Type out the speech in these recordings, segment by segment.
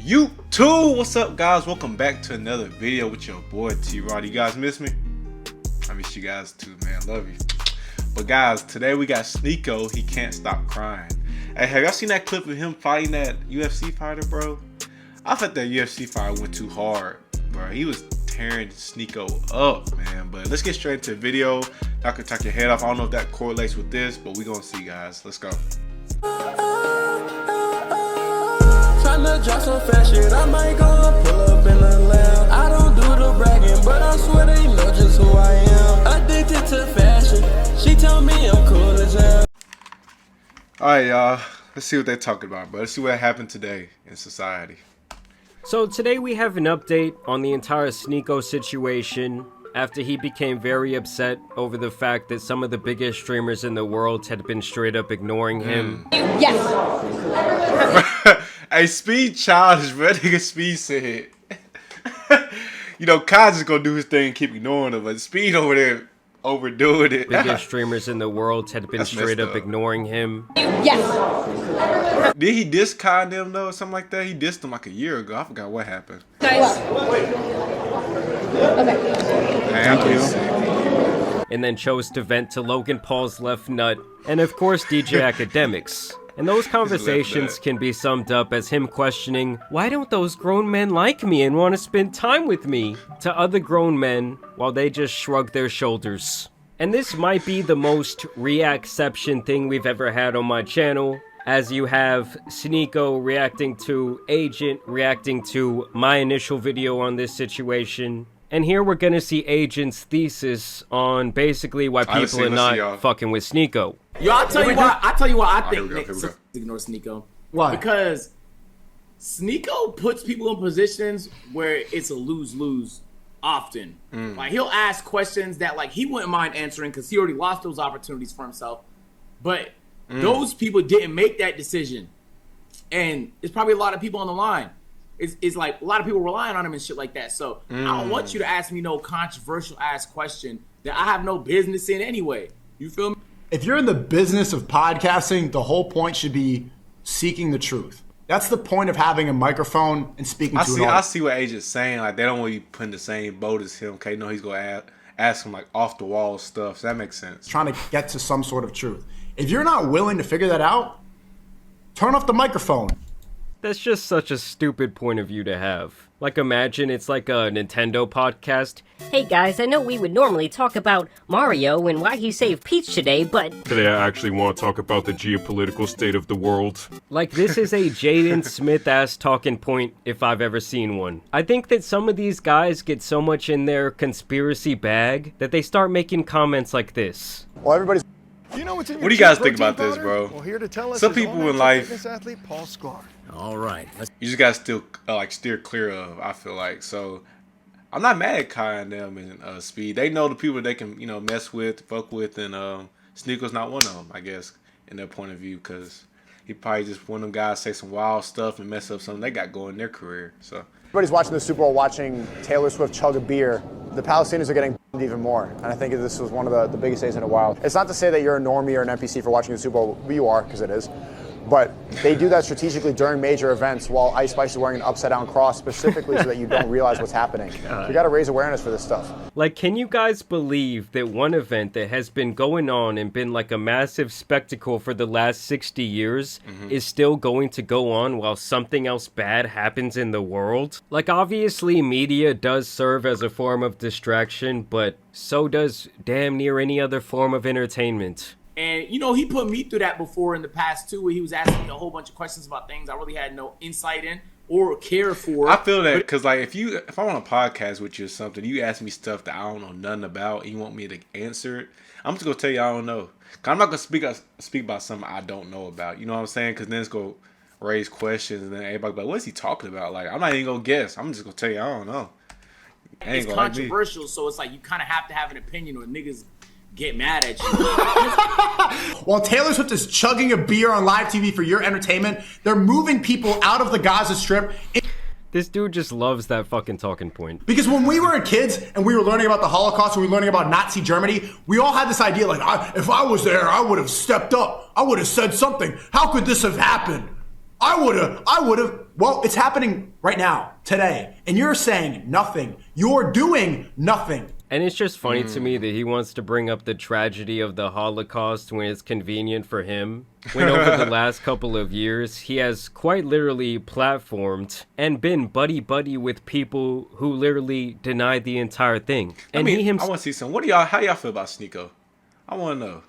YouTube, what's up guys? Welcome back to another video with your boy T-Rod. You guys miss me? I miss you guys too, man. Love you. But guys, today we got Sneako. He can't stop crying. Hey, have y'all seen that clip of him fighting that UFC fighter, bro? I thought that UFC fight went too hard, bro. He was tearing Sneako up, man. But let's get straight into the video. Y'all can take your head off. I don't know if that correlates with this, but we gonna see, guys. Let's go. Tryna drop some fast shit, I might go and pull up in the lab. I don't do the bragging, but I swear they know just who I am. Addicted to fashion, she told me I'm cool as hell. Alright, y'all. Let's see what they're talking about, bro. Let's see what happened today in society. So today we have an update on the entire Sneako situation after he became very upset over the fact that some of the biggest streamers in the world had been straight up ignoring him. Yes. Hey, Speed childish, bro. Nigga Speed said, you know, Kai just gonna do his thing and keep ignoring him, but Speed over there overdoing it. Biggest streamers in the world had been That's straight up messed up. ignoring him. Yes. Did he diss Kai and them though, or something like that? He dissed them like a year ago. I forgot what happened. Guys. Okay. Thank you. And then chose to vent to Logan Paul's left nut, and of course DJ Academics. And those conversations can be summed up as him questioning, why don't those grown men like me and want to spend time with me? To other grown men, while they just shrug their shoulders. And this might be the most reacception thing we've ever had on my channel, as you have Sneako reacting to Agent, reacting to my initial video on this situation. And here we're gonna see Agent's thesis on basically why people are not fucking with Sneako. Yo, I'll tell you why I think here we go. ignore Sneako. Why? Because Sneako puts people in positions where it's a lose-lose often. Like, he'll ask questions that, like, he wouldn't mind answering because he already lost those opportunities for himself. But those people didn't make that decision. And there's probably a lot of people on the line. It's like a lot of people relying on him and shit like that. So I don't want you to ask me no controversial ass question that I have no business in anyway. You feel me? If you're in the business of podcasting, the whole point should be seeking the truth. That's the point of having a microphone and speaking to an audience. I see what Agent's saying. Like, they don't want you put in the same boat as him. Okay, no, he's gonna ask him like off the wall stuff. So that makes sense. Trying to get to some sort of truth. If you're not willing to figure that out, turn off the microphone. That's just such a stupid point of view to have. Like, imagine it's like a Nintendo podcast. Hey guys, I know we would normally talk about Mario and why he saved Peach today, but Today I actually want to talk about the geopolitical state of the world. Like, this is a Jaden Smith-ass talking point if I've ever seen one. I think that some of these guys get so much in their conspiracy bag that they start making comments like this. Well, everybody's... What do you guys think about this, bro? Well, here to tell us Some people in life, athlete Paul Sklar. All right. you just gotta still like steer clear of. I feel like so. I'm not mad at Kai and them and Speed. They know the people they can mess with, fuck with, and Sneako's not one of them. I guess in their point of view, because he probably just one of them guys say some wild stuff and mess up something they got going in their career. So everybody's watching the Super Bowl, watching Taylor Swift chug a beer. The Palestinians are getting even more, and I think this was one of the biggest days in a while. It's not to say that you're a normie or an NPC for watching the Super Bowl. You are, because it is. But they do that strategically during major events while Ice Spice is wearing an upside-down cross specifically so that you don't realize what's happening. We got to raise awareness for this stuff. Like, can you guys believe that one event that has been going on and been like a massive spectacle for the last 60 years is still going to go on while something else bad happens in the world? Like, obviously media does serve as a form of distraction, but so does damn near any other form of entertainment. And, you know, he put me through that before in the past, too, where he was asking me a whole bunch of questions about things I really had no insight in or care for. I feel that because, like, if I want a podcast with you or something, you ask me stuff that I don't know nothing about and you want me to answer it, I'm just going to tell you I don't know. I'm not going to speak about something I don't know about. You know what I'm saying? Because then it's going to raise questions and then everybody be like, what's he talking about? Like, I'm not even going to guess. I'm just going to tell you I don't know. It's controversial, so it's like you kind of have to have an opinion or niggas get mad at you. While Taylor Swift is chugging a beer on live TV for your entertainment, they're moving people out of the Gaza Strip. This dude just loves that fucking talking point. Because when we were kids and we were learning about the Holocaust and we were learning about Nazi Germany, we all had this idea like, if I was there, I would have stepped up. I would have said something. How could this have happened? I would have. Well, it's happening right now, today. And you're saying nothing. You're doing nothing. And it's just funny to me that he wants to bring up the tragedy of the Holocaust when it's convenient for him. When over the last couple of years, he has quite literally platformed and been buddy-buddy with people who literally denied the entire thing. And I want to see some. How y'all feel about Sneako? I want to know.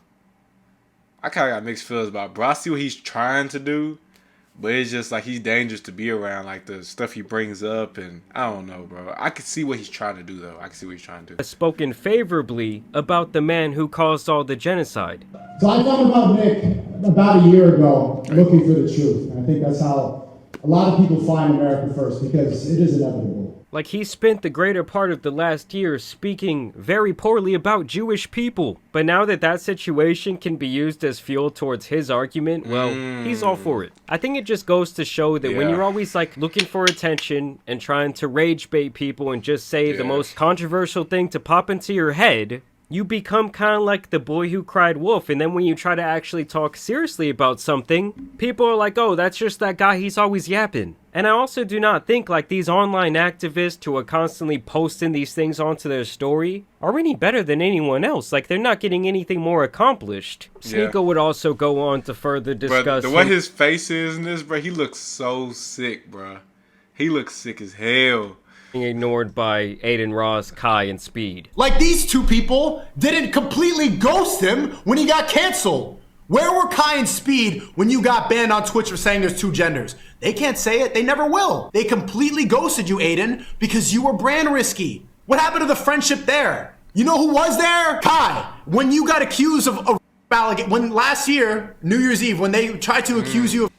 I kind of got mixed feelings about it, bro. I see what he's trying to do, but it's just like he's dangerous to be around, like the stuff he brings up, and I don't know, bro. I can see what he's trying to do, though. I can see what he's trying to do. Has spoken favorably about the man who caused all the genocide. So I thought about Nick about a year ago, looking for the truth. And I think that's how a lot of people find America first, because it is inevitable. Like, he spent the greater part of the last year speaking very poorly about Jewish people. But now that that situation can be used as fuel towards his argument, well, he's all for it. I think it just goes to show that when you're always, like, looking for attention and trying to rage bait people and just say the most controversial thing to pop into your head, you become kind of like the boy who cried wolf. And then when you try to actually talk seriously about something, people are like, oh, that's just that guy, he's always yapping. And I also do not think like these online activists who are constantly posting these things onto their story are any better than anyone else. Like, they're not getting anything more accomplished. Sneako would also go on to further discuss... But the way his face is in this, bro, he looks so sick, bro. He looks sick as hell. Being ignored by Aiden Ross, Kai, and Speed. Like, these two people didn't completely ghost him when he got canceled. Where were Kai and Speed when you got banned on Twitch for saying there's two genders? They can't say it. They never will. They completely ghosted you, Aiden, because you were brand risky. What happened to the friendship there? You know who was there? Kai. When you got accused of when last year, New Year's Eve, when they tried to accuse you of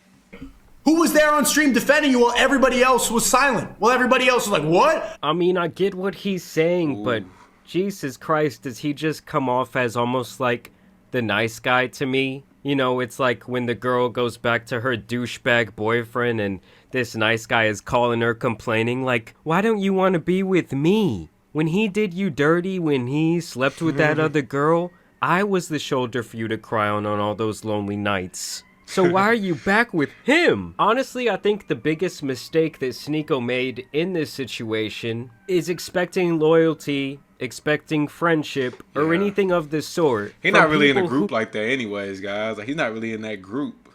who was there on stream defending you while everybody else was silent? Well, everybody else was like, what? I mean, I get what he's saying, but Jesus Christ, does he just come off as almost like the nice guy to me? You know, it's like when the girl goes back to her douchebag boyfriend and this nice guy is calling her complaining, like, why don't you want to be with me? When he did you dirty, when he slept with that other girl, I was the shoulder for you to cry on all those lonely nights. So why are you back with him? Honestly, I think the biggest mistake that Sneako made in this situation is expecting loyalty, expecting friendship, or anything of this sort. He's not really in a group like that anyways, guys. Like, he's not really in that group.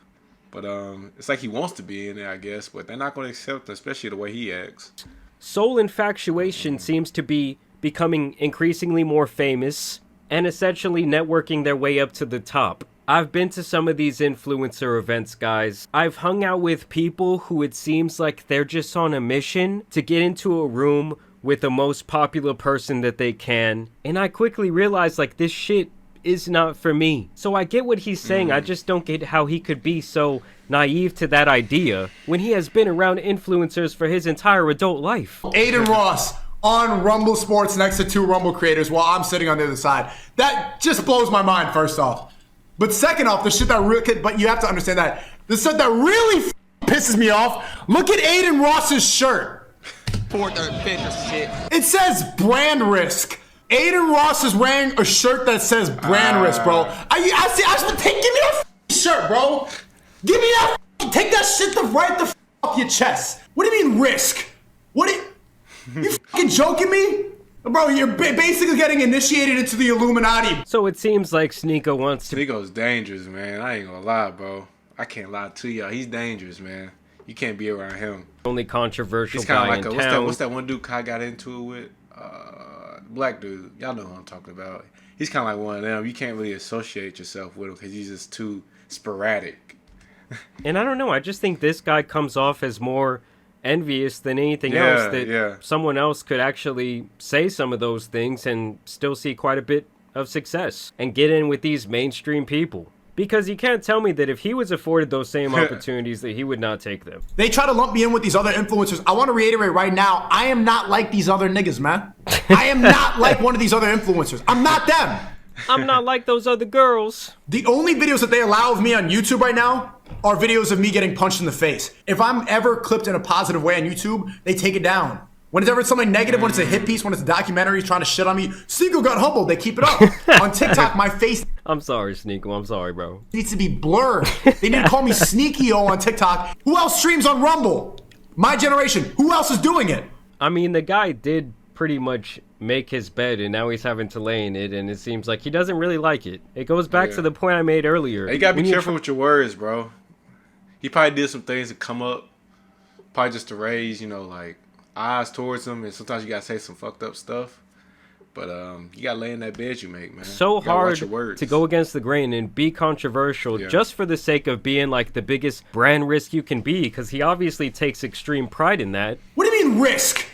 But it's like he wants to be in there, I guess. But they're not going to accept him, especially the way he acts. Soul infatuation seems to be becoming increasingly more famous and essentially networking their way up to the top. I've been to some of these influencer events, guys. I've hung out with people who it seems like they're just on a mission to get into a room with the most popular person that they can. And I quickly realized, like, this shit is not for me. So I get what he's saying. I just don't get how he could be so naive to that idea when he has been around influencers for his entire adult life. Aiden Ross on Rumble Sports next to two Rumble creators while I'm sitting on the other side. That just blows my mind, first off. But second off, the shit that really, but you have to understand that the stuff that really pisses me off. Look at Aiden Ross's shirt. It says brand risk. Aiden Ross is wearing a shirt that says brand risk, bro. Give me that shirt, bro. Give me that. Take that shit right the off your chest. What do you mean risk? You fucking joking me? Bro, you're basically getting initiated into the Illuminati. So it seems like Sneako wants to... Sneako's dangerous, man. I ain't gonna lie, bro. I can't lie to y'all. He's dangerous, man. You can't be around him. Only controversial He's kind guy of like in town. what's that one dude Kai got into it with? Black dude. Y'all know who I'm talking about. He's kind of like one of them. You can't really associate yourself with him because he's just too sporadic. And I don't know. I just think this guy comes off as more envious than anything else that someone else could actually say some of those things and still see quite a bit of success and get in with these mainstream people. Because you can't tell me that if he was afforded those same opportunities that he would not take them. They try to lump me in with these other influencers. I want to reiterate right now, I am not like these other niggas, man. I am not like one of these other influencers. I'm not them. I'm not like those other girls. The only videos that they allow of me on YouTube right now are videos of me getting punched in the face. If I'm ever clipped in a positive way on YouTube, they take it down. Whenever it's something negative, when it's a hit piece, when it's a documentary trying to shit on me, Sneako got humbled, they keep it up. On TikTok, my face... I'm sorry, Sneako. I'm sorry, bro. Needs to be blurred. They need to call me Sneakio on TikTok. Who else streams on Rumble? My generation. Who else is doing it? I mean, the guy did pretty much make his bed, and now he's having to lay in it, and it seems like he doesn't really like it. It goes back to the point I made earlier. You gotta be careful with your words, bro. He probably did some things to come up, probably just to raise, you know, like, eyes towards him, and sometimes you gotta say some fucked up stuff. But you gotta lay in that bed you make, man. So hard to go against the grain and be controversial just for the sake of being like the biggest brand risk you can be, because he obviously takes extreme pride in that. What do you mean risk?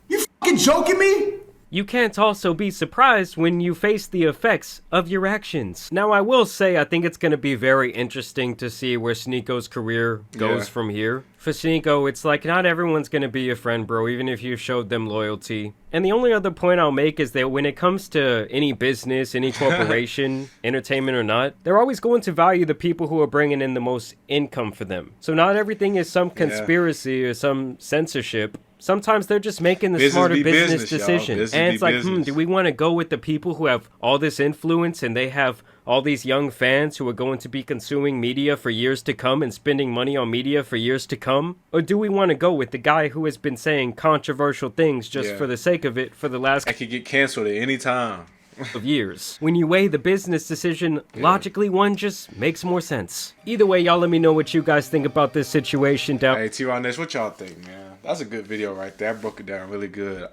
You fucking joking me? You can't also be surprised when you face the effects of your actions. Now, I will say I think it's going to be very interesting to see where Sneako's career goes from here. For Sneako, it's like not everyone's going to be your friend, bro, even if you showed them loyalty. And the only other point I'll make is that when it comes to any business, any corporation, entertainment or not, they're always going to value the people who are bringing in the most income for them. So not everything is some conspiracy or some censorship. Sometimes they're just making the smarter business decision. And it's like, do we want to go with the people who have all this influence and they have all these young fans who are going to be consuming media for years to come and spending money on media for years to come? Or do we want to go with the guy who has been saying controversial things just for the sake of it for the last... I could get canceled at any time. of years. When you weigh the business decision, logically one just makes more sense. Either way, y'all let me know what you guys think about this situation down. Hey, T-Ron Ness, what y'all think, man? That's a good video right there. I broke it down really good.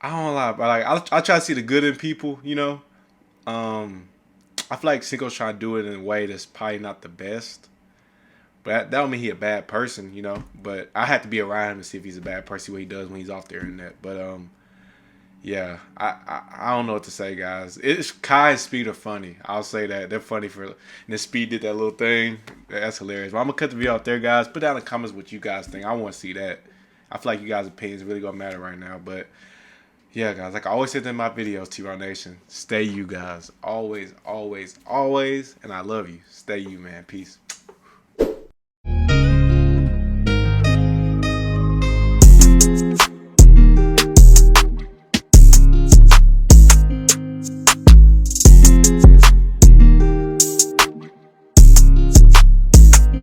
I don't lie, but like I try to see the good in people, you know. I feel like Sneako's trying to do it in a way that's probably not the best. But that don't mean he a bad person, you know. But I have to be around him to see if he's a bad person, what he does when he's off the internet. But yeah, I don't know what to say, guys. It's Kai and Speed are funny. I'll say that. They're funny for... And then Speed did that little thing. That's hilarious. But I'm going to cut the video out there, guys. Put down in the comments what you guys think. I want to see that. I feel like you guys' opinions really going to matter right now. But yeah, guys. Like I always said in my videos, T-Ron Nation. Stay you, guys. Always, always, always. And I love you. Stay you, man. Peace.